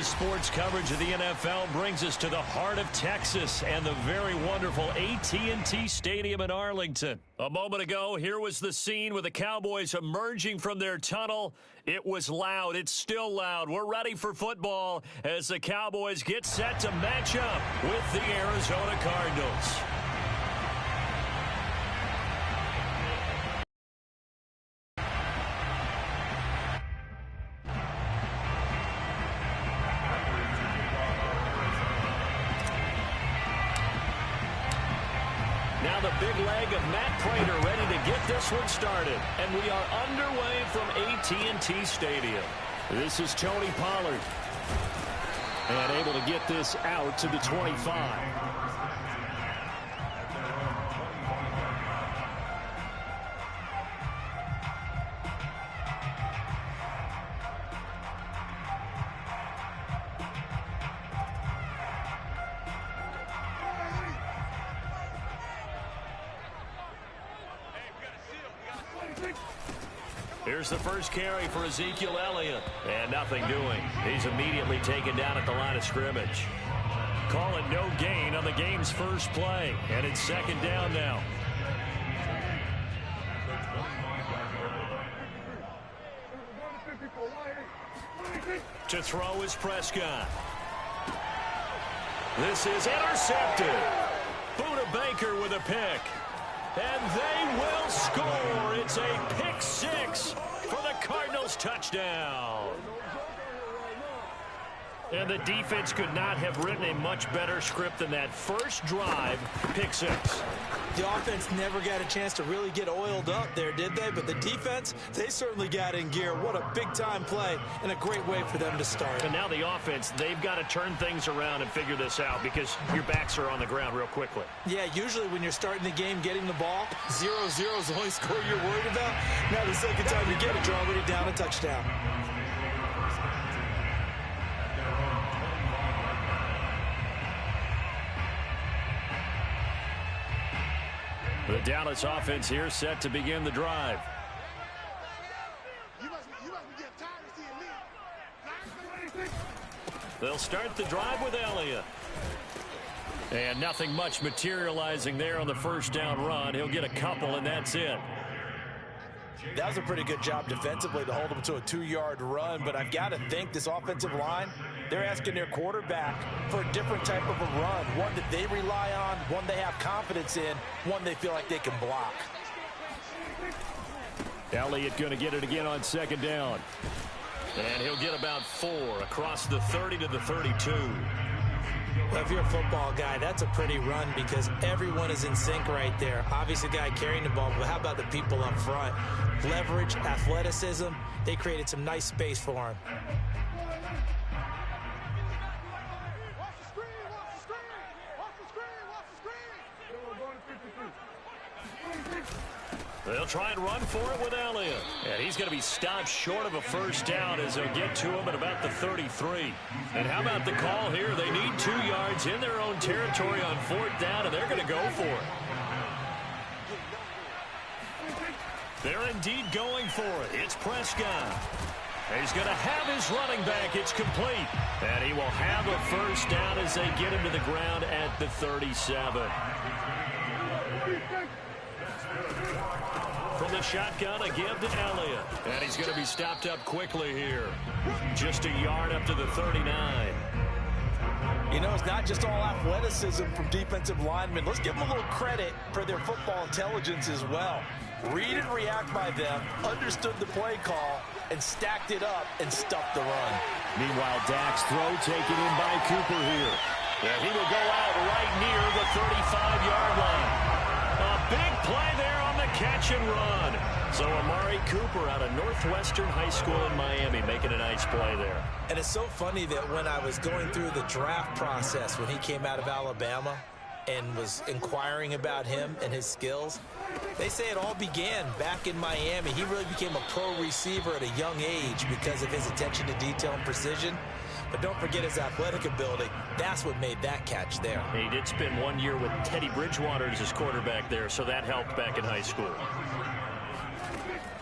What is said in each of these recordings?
Today's sports coverage of the NFL brings us to the heart of Texas and the very wonderful AT&T Stadium in Arlington. A moment ago, here was the scene with the Cowboys emerging from their tunnel. It was loud. It's still loud. We're ready for football as the Cowboys get set to match up with the Arizona Cardinals. Now the big leg of Matt Pratt ready to get this one started. And we are underway from AT&T Stadium. This is Tony Pollard. And able to get this out to the 25. Here's the first carry for Ezekiel Elliott. And nothing doing. He's immediately taken down at the line of scrimmage. Call it no gain on the game's first play. And it's second down now. To throw is Prescott. This is intercepted. Buda Baker with a pick. And they will score. It's a pick six for the Cardinals touchdown. And the defense could not have written a much better script than that first drive, pick six. The offense never got a chance to really get oiled up there, did they? But the defense, they certainly got in gear. What a big-time play and a great way for them to start. And now the offense, they've got to turn things around and figure this out because your backs are on the ground real quickly. Yeah, usually when you're starting the game getting the ball, 0-0 is the only score you're worried about. Now the second time you get it, you're already down a touchdown. The Dallas offense here set to begin the drive. They'll start the drive with Elliott. And nothing much materializing there on the first down run. He'll get a couple, and that's it. That was a pretty good job defensively to hold him to a 2-yard run, but I've got to think this offensive line, they're asking their quarterback for a different type of a run, one that they rely on, one they have confidence in, one they feel like they can block. Elliott going to get it again on second down. And he'll get about 4 across the 30 to the 32. Well, if you're a football guy, that's a pretty run because everyone is in sync right there. Obviously, the guy carrying the ball, but how about the people up front? Leverage, athleticism, they created some nice space for him. They'll try and run for it with Elliott. And he's going to be stopped short of a first down as they'll get to him at about the 33. And how about the call here? They need 2 yards in their own territory on 4th down, and they're going to go for it. They're indeed going for it. It's Prescott. He's going to have his running back. It's complete. And he will have a first down as they get him to the ground at the 37. From the shotgun, a give to Elliott. And he's going to be stopped up quickly here. Just a yard up to the 39. You know, it's not just all athleticism from defensive linemen. Let's give them a little credit for their football intelligence as well. Read and react by them, understood the play call, and stacked it up and stuffed the run. Meanwhile, Dak's throw taken in by Cooper here. And he will go out right near the 35-yard line. A big play there on the catch and run. So Amari Cooper out of Northwestern High School in Miami making a nice play there. And it's so funny that when I was going through the draft process when he came out of Alabama and was inquiring about him and his skills, they say it all began back in Miami. He really became a pro receiver at a young age because of his attention to detail and precision. But don't forget his athletic ability. That's what made that catch there. He did spend 1 year with Teddy Bridgewater as his quarterback there, so that helped back in high school.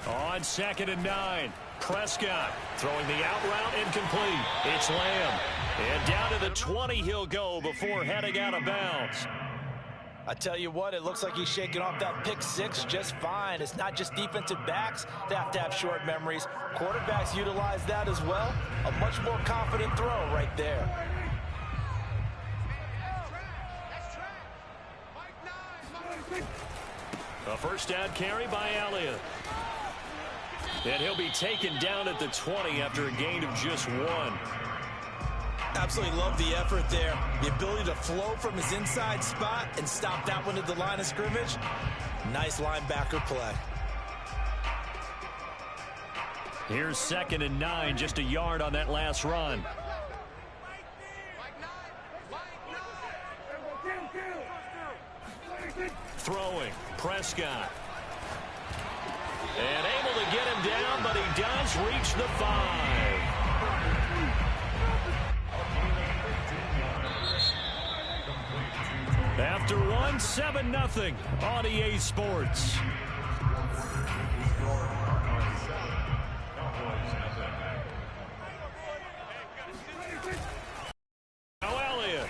On 2nd and 9, Prescott throwing the out route incomplete. It's Lamb. And down to the 20 he'll go before heading out of bounds. I tell you what, it looks like he's shaking off that pick six just fine. It's not just defensive backs that have to have short memories. Quarterbacks utilize that as well. A much more confident throw right there. A first down carry by Elliott. And he'll be taken down at the 20 after a gain of just 1. Absolutely love the effort there. The ability to flow from his inside spot and stop that one at the line of scrimmage. Nice linebacker play. Here's 2nd and 9, just a yard on that last run. Throwing, Prescott. And able to get him down, but he does reach the 5. After 1, 7-0 on EA Sports. Now Elliott.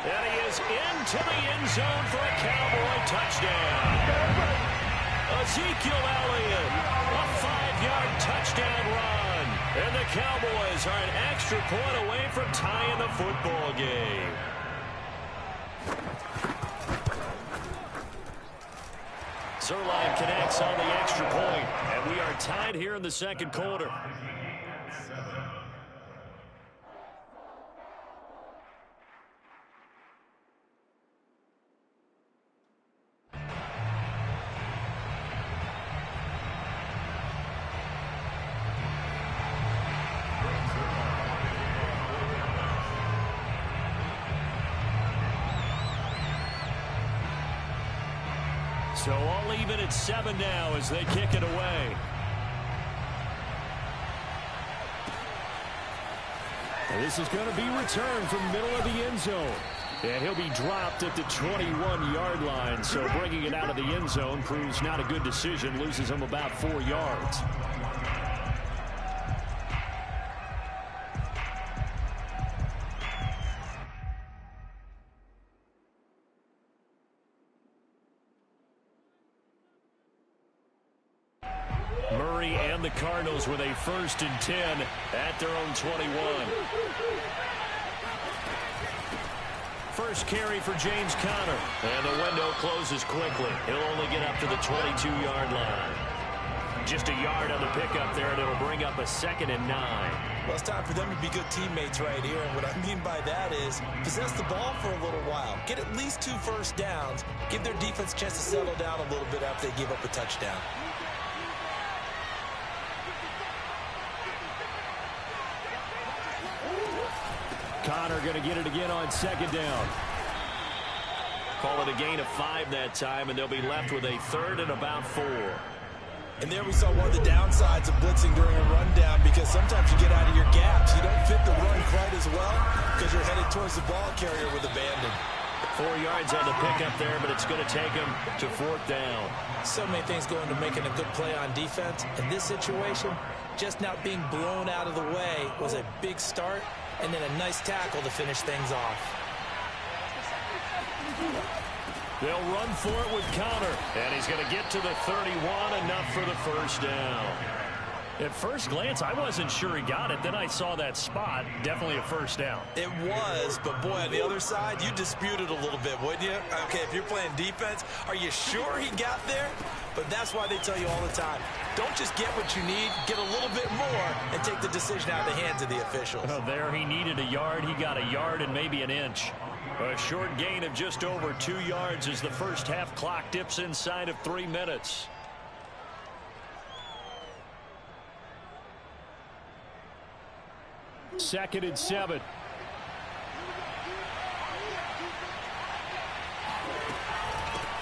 And he is into the end zone for a Cowboy touchdown. Ezekiel Elliott, a 5-yard touchdown run. And the Cowboys are an extra point away from tying the football game. Zerline connects on the extra point, and we are tied here in the second quarter. So all even at 7 now as they kick it away. And this is going to be returned from middle of the end zone. And he'll be dropped at the 21-yard line. So bringing it out of the end zone proves not a good decision. Loses him about 4 yards. Murray and the Cardinals with a 1st and 10 at their own 21. First carry for James Conner. And the window closes quickly. He'll only get up to the 22-yard line. Just a yard on the pickup there, and it'll bring up a 2nd and 9. Well, it's time for them to be good teammates right here. And what I mean by that is possess the ball for a little while. Get at least 2 first downs. Give their defense a chance to settle down a little bit after they give up a touchdown. Conner going to get it again on 2nd down. Call it a gain of 5 that time, and they'll be left with a 3rd and about 4. And there we saw one of the downsides of blitzing during a rundown, because sometimes you get out of your gaps. You don't fit the run quite as well because you're headed towards the ball carrier with abandon. 4 yards on the pickup there, but it's going to take him to 4th down. So many things go into making a good play on defense. In this situation, just not being blown out of the way was a big start, and then a nice tackle to finish things off. They'll run for it with Conner, and he's going to get to the 31, enough for the 1st down. At first glance, I wasn't sure he got it. Then I saw that spot. Definitely a 1st down. It was, but boy, on the other side, you dispute it a little bit, wouldn't you? Okay, if you're playing defense, are you sure he got there? But that's why they tell you all the time, don't just get what you need, get a little bit more, and take the decision out of the hands of the officials. Oh, there he needed a yard. He got a yard and maybe an inch. A short gain of just over 2 yards as the first half clock dips inside of 3 minutes. Second and 7.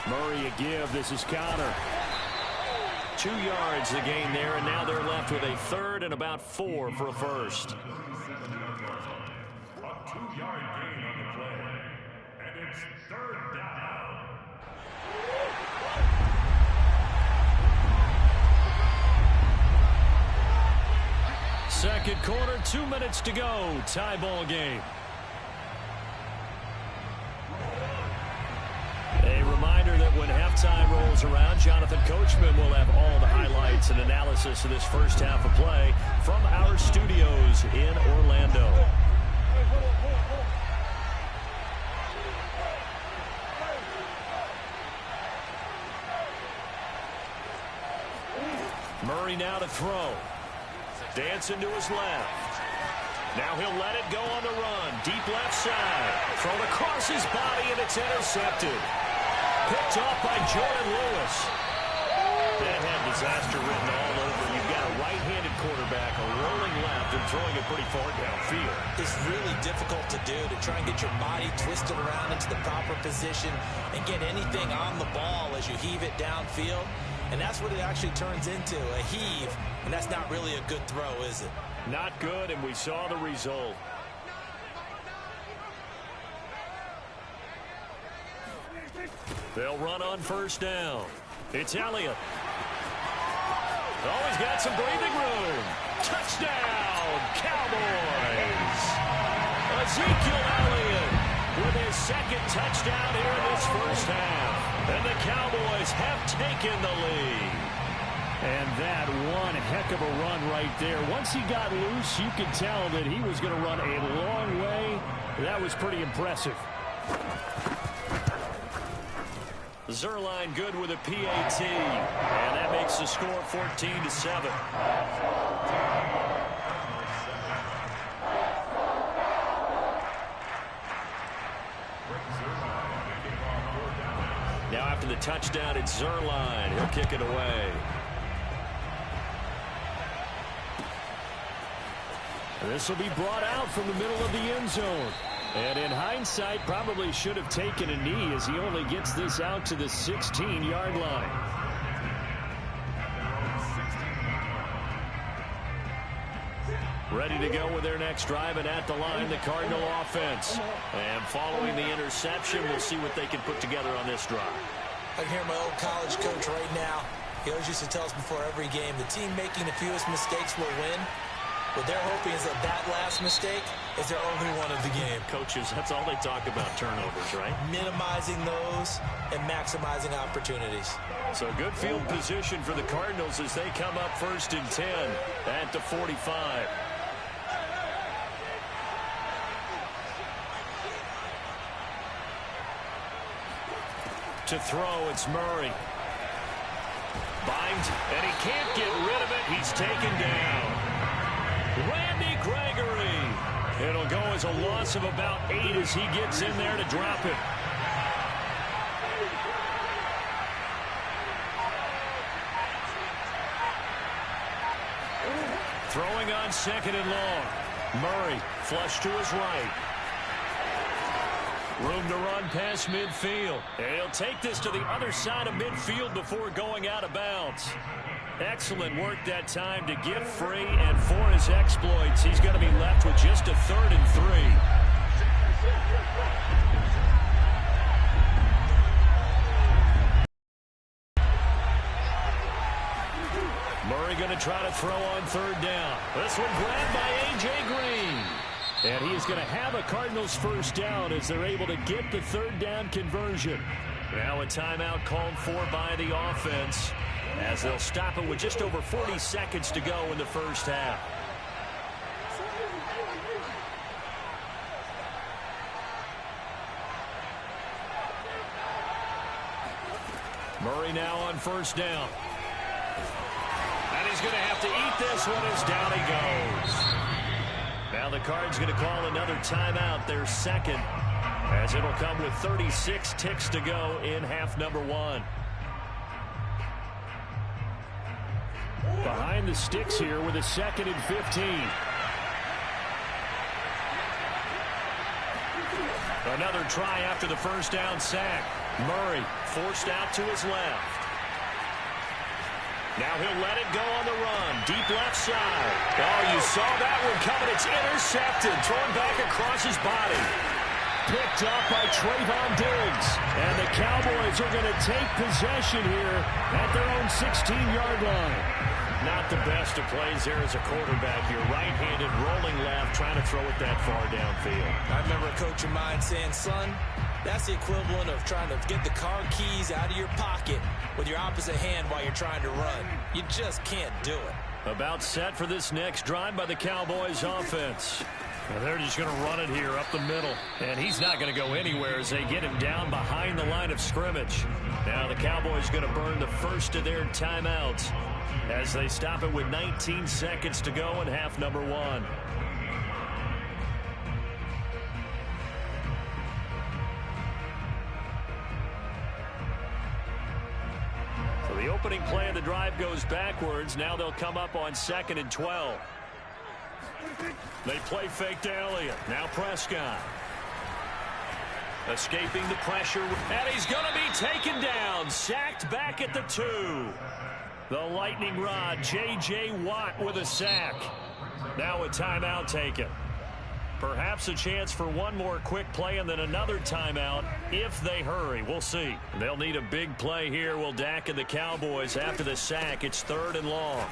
Murray a give. This is Conner. 2 yards the gain there, and now they're left with a 3rd and about 4 for a 1st. A 2-yard gain on the play, and it's 3rd down. second quarter, 2 minutes to go. Tie ball game. A reminder that when halftime rolls around, Jonathan Coachman will have all the highlights and analysis of this first half of play from our studios in Orlando. Murray now to throw. Dancing to his left. Now he'll let it go on the run. Deep left side. Thrown across his body, and it's intercepted. Picked off by Jordan Lewis. That had disaster written all over. You've got a right-handed quarterback, a rolling left, and throwing it pretty far downfield. It's really difficult to do, to try and get your body twisted around into the proper position and get anything on the ball as you heave it downfield. And that's what it actually turns into, a heave. And that's not really a good throw, is it? Not good, and we saw the result. They'll run on first down. It's Elliott. Oh, he's got some breathing room. Touchdown, Cowboys. Ezekiel Elliott with his second touchdown here in this first half. And the Cowboys have taken the lead. And that one heck of a run right there. Once he got loose, you could tell that he was going to run a long way. That was pretty impressive. Zerline good with a PAT. And that makes the score 14-7. Now after the touchdown, it's Zerline. He'll kick it away. This will be brought out from the middle of the end zone. And in hindsight, probably should have taken a knee as he only gets this out to the 16-yard line. Ready to go with their next drive, and at the line, the Cardinal offense. And following the interception, we'll see what they can put together on this drive. I can hear my old college coach right now. He always used to tell us before every game, the team making the fewest mistakes will win. What they're hoping is that that last mistake is their only one of the game. Coaches, that's all they talk about, turnovers, right? Minimizing those and maximizing opportunities. So good field position for the Cardinals as they come up 1st and 10 at the 45. To throw, it's Murray. Binds, and he can't get rid of it. He's taken down. Randy Gregory. It'll go as a loss of about 8 as he gets in there to drop it. Throwing on 2nd and long. Murray flush to his right. Room to run past midfield. And he'll take this to the other side of midfield before going out of bounds. Excellent work that time to get free, and for his exploits, he's going to be left with just a 3rd and 3. Murray going to try to throw on 3rd down. This one grabbed by A.J. Green. And he is going to have a Cardinals 1st down as they're able to get the 3rd down conversion. Now a timeout called for by the offense, as they'll stop it with just over 40 seconds to go in the first half. Murray now on 1st down. And he's going to have to eat this one as down he goes. Now the Cards going to call another timeout, their 2nd, as it'll come with 36 ticks to go in half number 1. Behind the sticks here with a 2nd and 15. Another try after the 1st down sack. Murray forced out to his left. Now he'll let it go on the run. Deep left side. Oh, you saw that one coming. It's intercepted. Thrown back across his body. Picked up by Trayvon Diggs. And the Cowboys are going to take possession here at their own 16-yard line. Not the best of plays there as a quarterback. You're right-handed, rolling left, trying to throw it that far downfield. I remember a coach of mine saying, son, that's the equivalent of trying to get the car keys out of your pocket with your opposite hand while you're trying to run. You just can't do it. About set for this next drive by the Cowboys offense. And they're just going to run it here up the middle. And he's not going to go anywhere as they get him down behind the line of scrimmage. Now the Cowboys going to burn the first of their timeouts as they stop it with 19 seconds to go in half number 1. So the opening play of the drive goes backwards. Now they'll come up on 2nd and 12. They play fake to Elliott. Now Prescott. Escaping the pressure. And he's going to be taken down. Sacked back at the 2. The lightning rod, J.J. Watt with a sack. Now a timeout taken. Perhaps a chance for one more quick play and then another timeout if they hurry. We'll see. They'll need a big play here. Will Dak and the Cowboys after the sack. It's 3rd and long.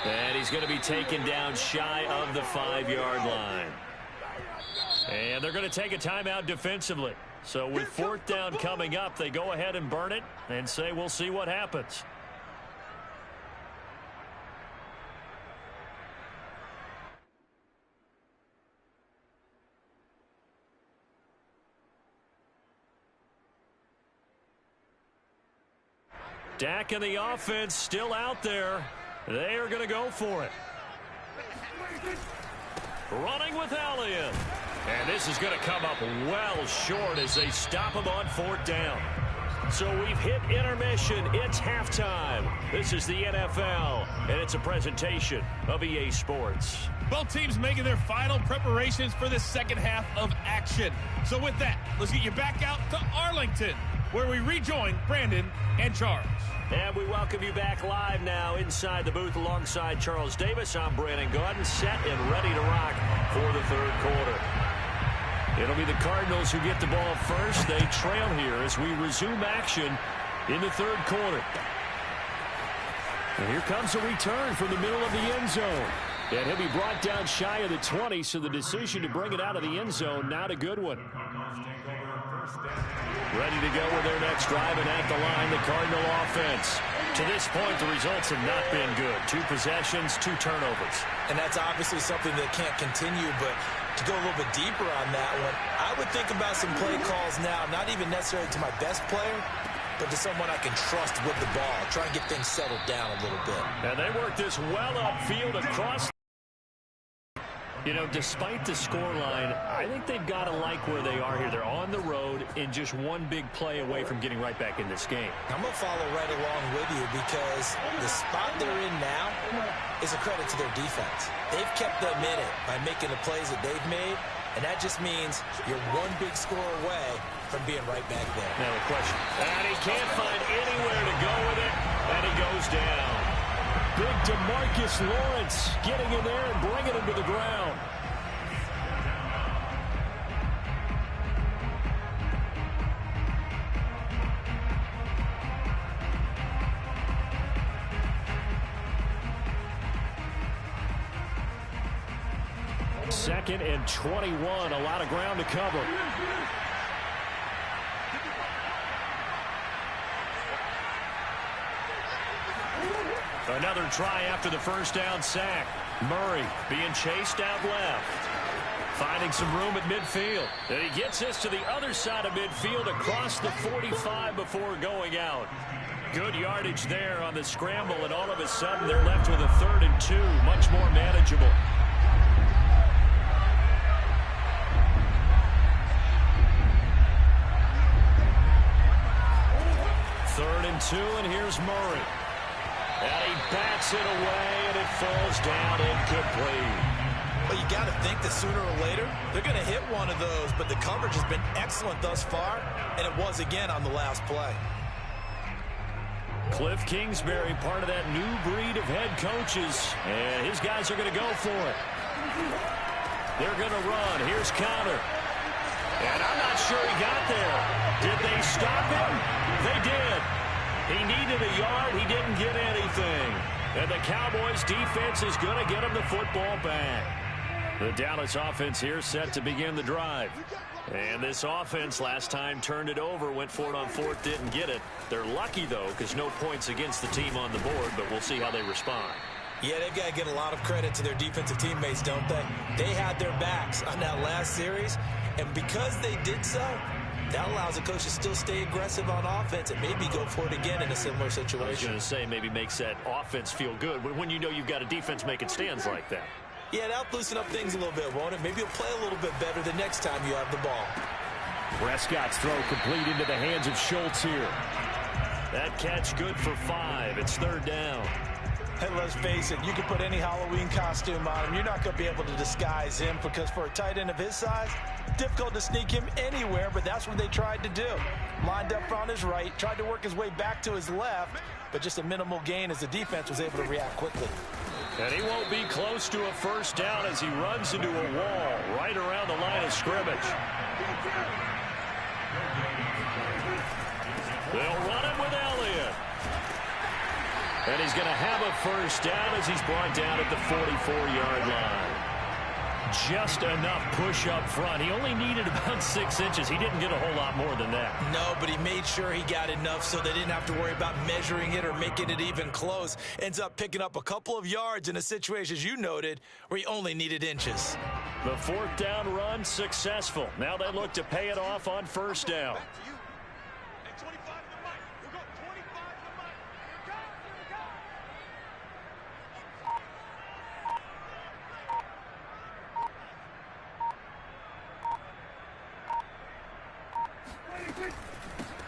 And he's going to be taken down shy of the 5-yard line. And they're going to take a timeout defensively. So with 4th down coming up, they go ahead and burn it and say we'll see what happens. Dak and the offense still out there. They are going to go for it. Running with Elliott. And this is going to come up well short as they stop him on 4th down. So we've hit intermission. It's halftime. This is the NFL, and it's a presentation of EA Sports. Both teams making their final preparations for the second half of action. So with that, let's get you back out to Arlington, where we rejoin Brandon and Charles. And we welcome you back live now inside the booth alongside Charles Davis. I'm Brandon Gaudin, set and ready to rock for the 3rd quarter. It'll be the Cardinals who get the ball first. They trail here as we resume action in the 3rd quarter. And here comes a return from the middle of the end zone. And he'll be brought down shy of the 20, so the decision to bring it out of the end zone, not a good one. Ready to go with their next drive, and at the line, the Cardinal offense. To this point, the results have not been good. 2 possessions, 2 turnovers. And that's obviously something that can't continue, but to go a little bit deeper on that one, I would think about some play calls now, not even necessarily to my best player, but to someone I can trust with the ball. Try and get things settled down a little bit. And they work this well upfield across. You know, despite the scoreline, I think they've got to like where they are here. They're on the road and just one big play away from getting right back in this game. I'm going to follow right along with you because the spot they're in now is a credit to their defense. They've kept them in it by making the plays that they've made, and that just means you're one big score away from being right back there. Now the question, and he can't find anywhere to go with it, and he goes down. Big DeMarcus Lawrence getting in there and bringing him to the ground. Second and 21, a lot of ground to cover. Another try after the first down sack. Murray being chased out left. Finding some room at midfield. And he gets this to the other side of midfield across the 45 before going out. Good yardage there on the scramble, and all of a sudden they're left with a 3rd and 2. Much more manageable. Third and 2, and here's Murray. And he bats it away, and it falls down incomplete. Well, you got to think that sooner or later, they're going to hit one of those, but the coverage has been excellent thus far, and it was again on the last play. Cliff Kingsbury, part of that new breed of head coaches, and his guys are going to go for it. They're going to run. Here's Conner. And I'm not sure he got there. Did they stop him? They did. He needed a yard. He didn't get anything. And the Cowboys defense is going to get them the football back. The Dallas offense here set to begin the drive. And this offense last time turned it over, went for it on fourth, didn't get it. They're lucky, though, because no points against the team on the board, but we'll see how they respond. Yeah, they've got to get a lot of credit to their defensive teammates, don't they? They had their backs on that last series, and because they did so, that allows the coach to still stay aggressive on offense and maybe go for it again in a similar situation. I was going to say maybe makes that offense feel good when you know you've got a defense making stands like that. Yeah, that'll loosen up things a little bit, won't it? Maybe you'll play a little bit better the next time you have the ball. Prescott's throw complete into the hands of Schultz here. That catch good for 5. It's third down. Hey, let's face it, you can put any Halloween costume on him. You're not going to be able to disguise him because for a tight end of his size, difficult to sneak him anywhere, but that's what they tried to do. Lined up on his right, tried to work his way back to his left, but just a minimal gain as the defense was able to react quickly. And he won't be close to a first down as he runs into a wall right around the line of scrimmage. They'll run it with Elliott. And he's going to have a first down as he's brought down at the 44-yard line. Just enough push up front. He only needed about 6 inches. He didn't get a whole lot more than that. No, but he made sure he got enough so they didn't have to worry about measuring it or making it even close. Ends up picking up a couple of yards in a situation, as you noted, where he only needed inches. The fourth down run successful. Now they look to pay it off on first down.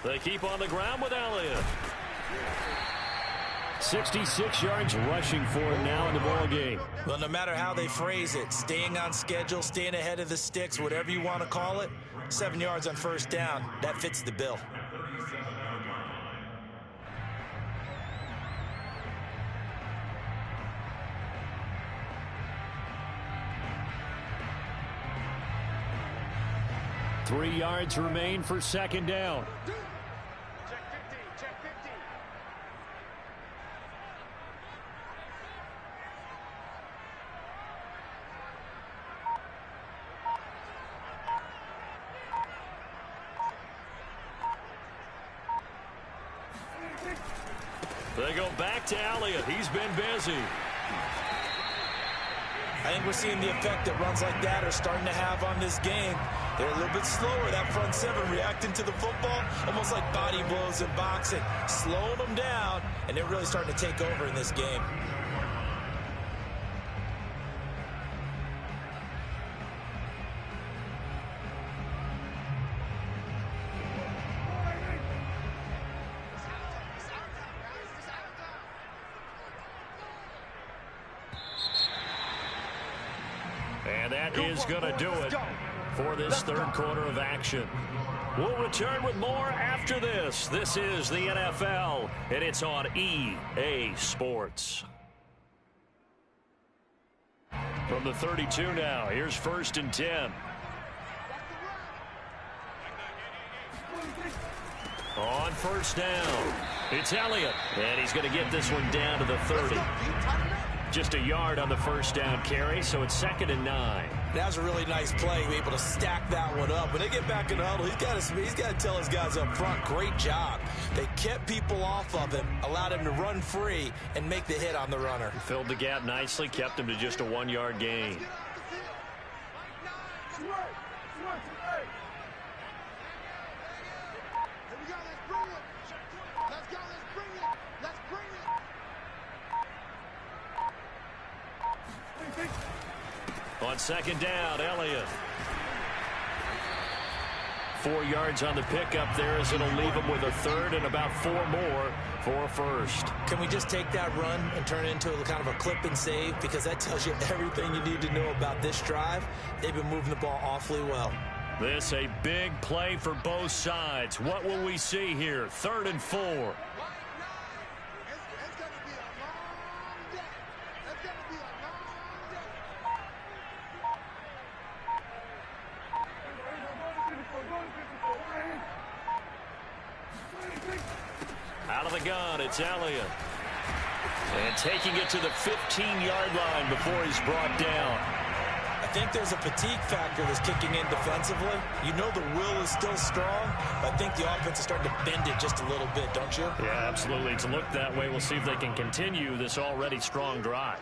They keep on the ground with Elliott. 66 yards rushing for him now in the ball game. Well, no matter how they phrase it, staying on schedule, staying ahead of the sticks, whatever you want to call it, 7 yards on first down, that fits the bill. Three yards remain for second down. They go back to Elliott. He's been busy. I think we're seeing the effect that runs like that are starting to have on this game. They're a little bit slower, that front seven, reacting to the football, almost like body blows in boxing, slowing them down, and they're really starting to take over in this game. And that is going to do it for this third quarter of action. We'll return with more after this. This is the NFL, and it's on EA Sports. From the 32 now, here's 1st and 10. On first down, it's Elliott, and he's going to get this one down to the 30. Just a yard on the first down carry, so it's 2nd and 9. That was a really nice play, able to stack that one up. When they get back in the huddle, he's got to tell his guys up front, great job. They kept people off of him, allowed him to run free and make the hit on the runner. Filled the gap nicely, kept him to just a 1-yard gain. On second down, Elliott. 4 yards on the pickup there as it'll leave him with a third and about 4 more for a first. Can we just take that run and turn it into a kind of a clip and save? Because that tells you everything you need to know about this drive. They've been moving the ball awfully well. This a big play for both sides. What will we see here? 3rd and 4. Out of the gun, it's Elliott. And taking it to the 15-yard line before he's brought down. I think there's a fatigue factor that's kicking in defensively. You know the will is still strong, but I think the offense is starting to bend it just a little bit, don't you? Yeah, absolutely. It's looked that way. We'll see if they can continue this already strong drive.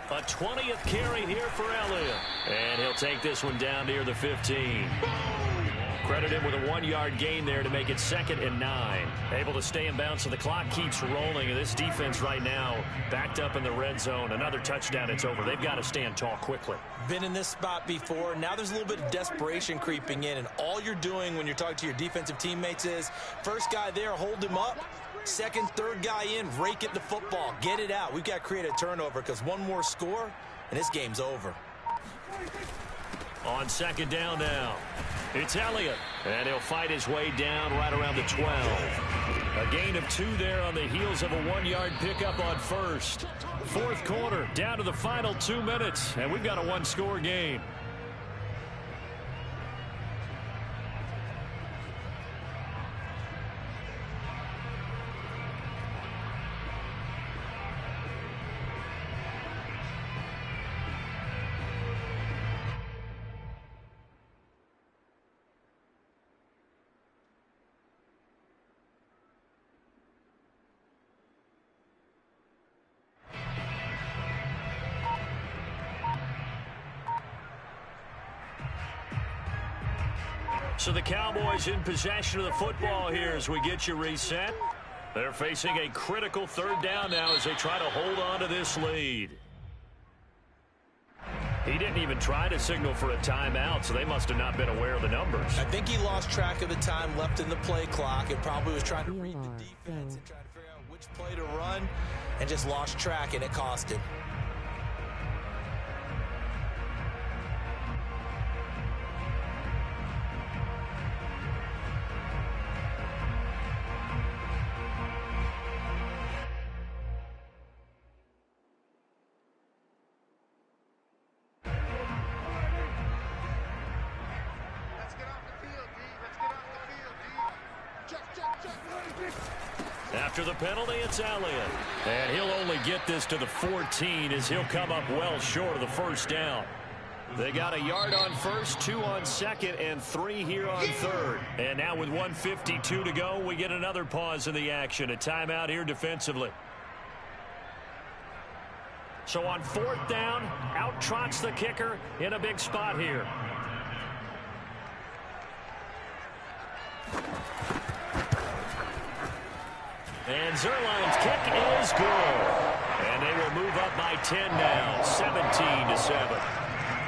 A 20th carry here for Elliott. And he'll take this one down near the 15. Credit him with a 1-yard gain there to make it 2nd and 9. Able to stay in bounds, so the clock keeps rolling. And this defense right now backed up in the red zone. Another touchdown, it's over. They've got to stand tall quickly. Been in this spot before. Now there's a little bit of desperation creeping in. And all you're doing when you're talking to your defensive teammates is, first guy there, hold him up. Second, third guy in, rake it the football. Get it out. We've got to create a turnover because one more score, and this game's over. On 2nd down now, it's Elliott. And he'll fight his way down right around the 12. A gain of 2 there on the heels of a 1-yard pickup on 1st. 4th quarter, down to the final 2 minutes, and we've got a 1-score game. So the Cowboys in possession of the football here as we get you reset. They're facing a critical 3rd down now as they try to hold on to this lead. He didn't even try to signal for a timeout, so they must have not been aware of the numbers. I think he lost track of the time left in the play clock and probably was trying to read the defense and trying to figure out which play to run and just lost track, and it cost him. After the penalty, it's Elliott. And he'll only get this to the 14 as he'll come up well short of the 1st down. They got a yard on 1st, 2 on 2nd, and 3 here on 3rd. And now with 1:52 to go, we get another pause in the action. A timeout here defensively. So on 4th down, out trots the kicker in a big spot here. And Zerline's kick is good. And they will move up by 10 now, 17-7.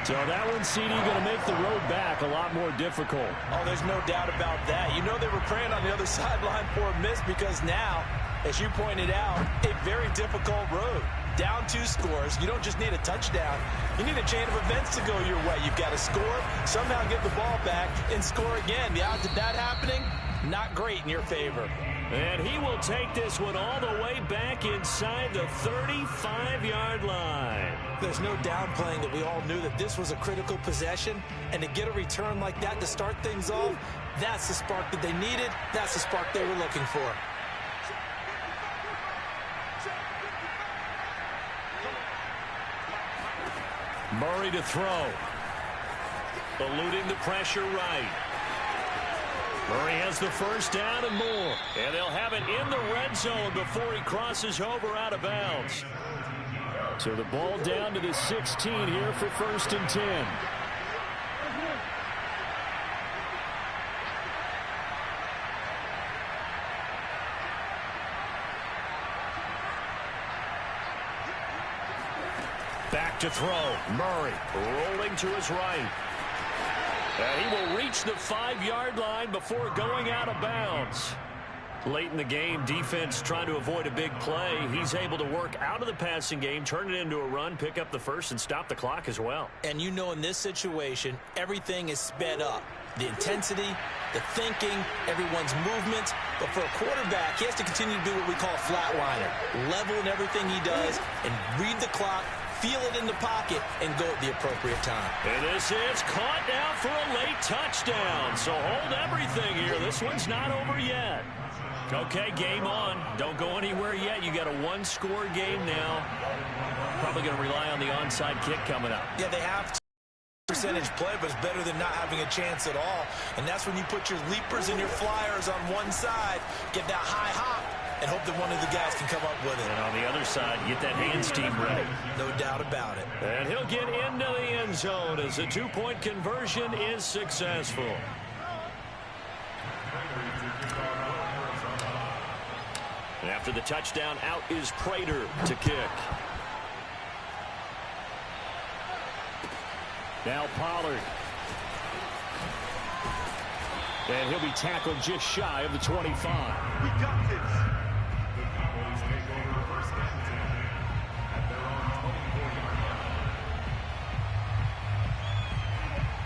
So that one, CD, going to make the road back a lot more difficult. Oh, there's no doubt about that. You know they were praying on the other sideline for a miss because now, as you pointed out, a very difficult road. Down 2 scores. You don't just need a touchdown. You need a chain of events to go your way. You've got to score, somehow get the ball back, and score again. The odds of that happening, not great in your favor. And he will take this one all the way back inside the 35-yard line. There's no downplaying that we all knew that this was a critical possession, and to get a return like that to start things off, that's the spark that they needed. That's the spark they were looking for. Murray to throw. Eluding the pressure right. Murray has the 1st down and more. And they'll have it in the red zone before he crosses over out of bounds. So the ball down to the 16 here for 1st and 10. Back to throw. Murray rolling to his right. And he will reach the 5-yard line before going out of bounds. Late in the game, defense trying to avoid a big play. He's able to work out of the passing game, turn it into a run, pick up the 1st, and stop the clock as well. And you know in this situation, everything is sped up. the intensity, the thinking, everyone's movements. But for a quarterback, he has to continue to do what we call a flatliner. Level in everything he does and read the clock, feel it in the pocket, and go at the appropriate time. And this is caught now for a late touchdown. So hold everything here. This one's not over yet. Okay, game on. Don't go anywhere yet. You got a one-score game now. Probably going to rely on the onside kick coming up. Yeah, they have to. Percentage play, but it's better than not having a chance at all. And that's when you put your leapers and your flyers on one side, get that high hop, and hope that one of the guys can come up with it. And on the other side, get that hands team ready. No doubt about it. And he'll get into the end zone as a two-point conversion is successful. And after the touchdown, out is Prater to kick. Now Pollard. And he'll be tackled just shy of the 25. We got this. The Cowboys take over first and 10 at their own 24-yard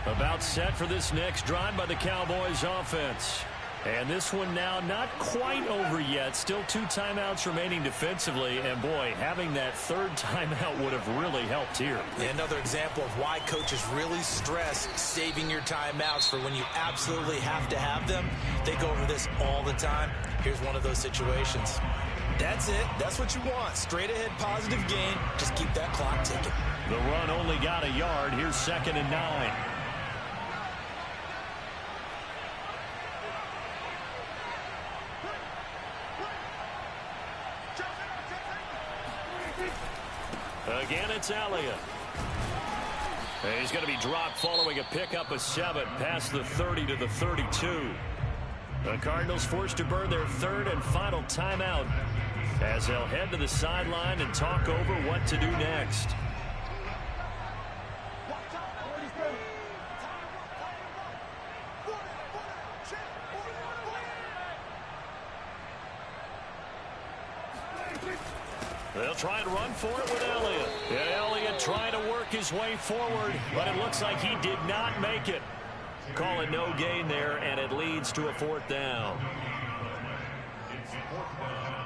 line. About set for this next drive by the Cowboys offense. And this one now not quite over yet. Still 2 timeouts remaining defensively. And, boy, having that third timeout would have really helped here. Another example of why coaches really stress saving your timeouts for when you absolutely have to have them. They go over this all the time. Here's one of those situations. That's it. That's what you want. Straight ahead positive gain. Just keep that clock ticking. The run only got a yard. Here's 2nd and 9. Again, it's Elliott. And he's going to be dropped following a pickup of 7 past the 30 to the 32. The Cardinals forced to burn their third and final timeout as they'll head to the sideline and talk over what to do next. They'll try and run for it with Elliott. And Elliott trying to work his way forward, but it looks like he did not make it. Call it no gain there, and it leads to a 4th down. It's 4th down.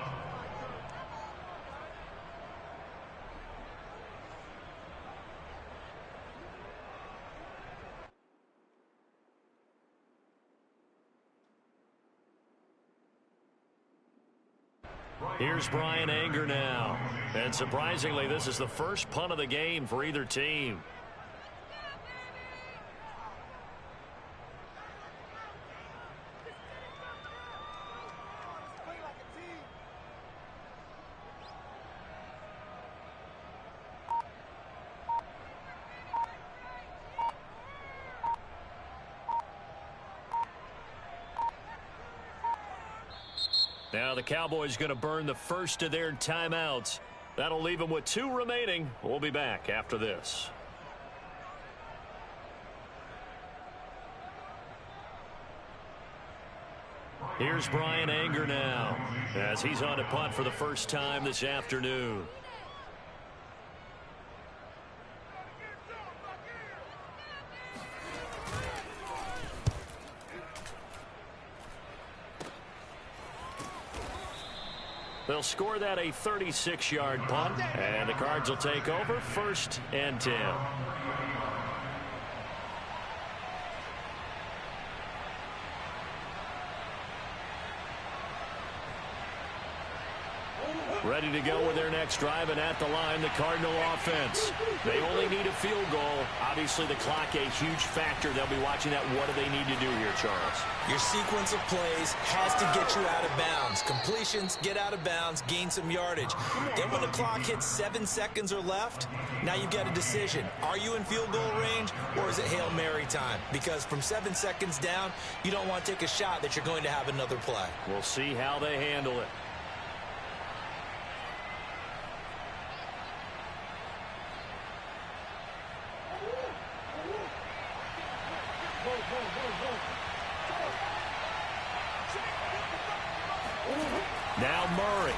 Here's Brian Anger now. And surprisingly, this is the first punt of the game for either team. Now the Cowboys going to burn the first of their timeouts. That'll leave them with 2 remaining. We'll be back after this. Here's Brian Anger now as he's on to punt for the first time this afternoon. They'll score that a 36-yard punt, and the Cards will take over 1st and 10. Ready to go with their next drive, and at the line, the Cardinal offense. They only need a field goal. Obviously, the clock a huge factor. They'll be watching that. What do they need to do here, Charles? Your sequence of plays has to get you out of bounds. Completions, get out of bounds, gain some yardage. Then when the clock hits 7 seconds or left, now you've got a decision. Are you in field goal range, or is it Hail Mary time? Because from 7 seconds down, you don't want to take a shot that you're going to have another play. We'll see how they handle it. Now Murray.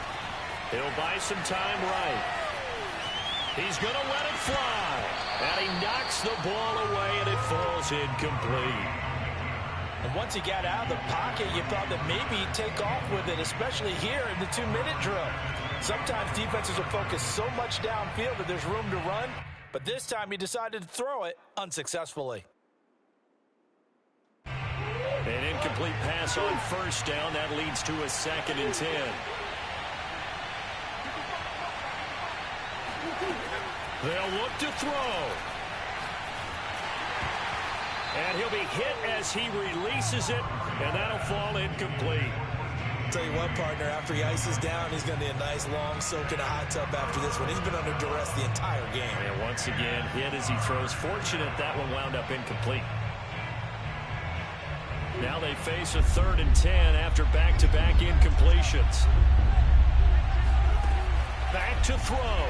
He'll buy some time right. He's going to let it fly. And he knocks the ball away, and it falls incomplete. And once he got out of the pocket, you thought that maybe he'd take off with it, especially here in the 2-minute drill. Sometimes defenses will focus so much downfield that there's room to run, but this time he decided to throw it unsuccessfully. An incomplete pass on first down. That leads to a 2nd and 10. They'll look to throw. And he'll be hit as he releases it, and that'll fall incomplete. Tell you what, partner, after he ices down, he's going to need a nice long soak in a hot tub after this one. He's been under duress the entire game. And once again, hit as he throws. Fortunate that one wound up incomplete. Now they face a 3rd and 10 after back-to-back incompletions. Back to throw.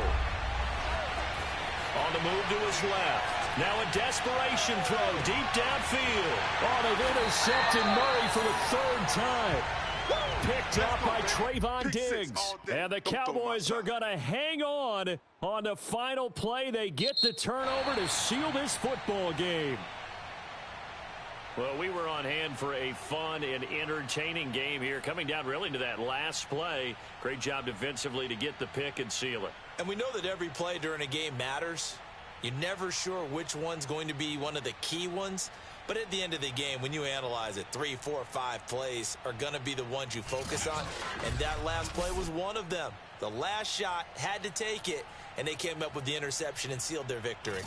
On the move to his left. Now a desperation throw deep downfield. Oh, they've intercepted Murray for the 3rd time. Picked up by Trayvon Diggs. And the Cowboys are going to hang on the final play. They get the turnover to seal this football game. Well, we were on hand for a fun and entertaining game here. Coming down really to that last play. Great job defensively to get the pick and seal it. And we know that every play during a game matters. You're never sure which one's going to be one of the key ones. But at the end of the game, when you analyze it, 3, 4, 5 plays are going to be the ones you focus on. And that last play was one of them. The last shot had to take it, and they came up with the interception and sealed their victory.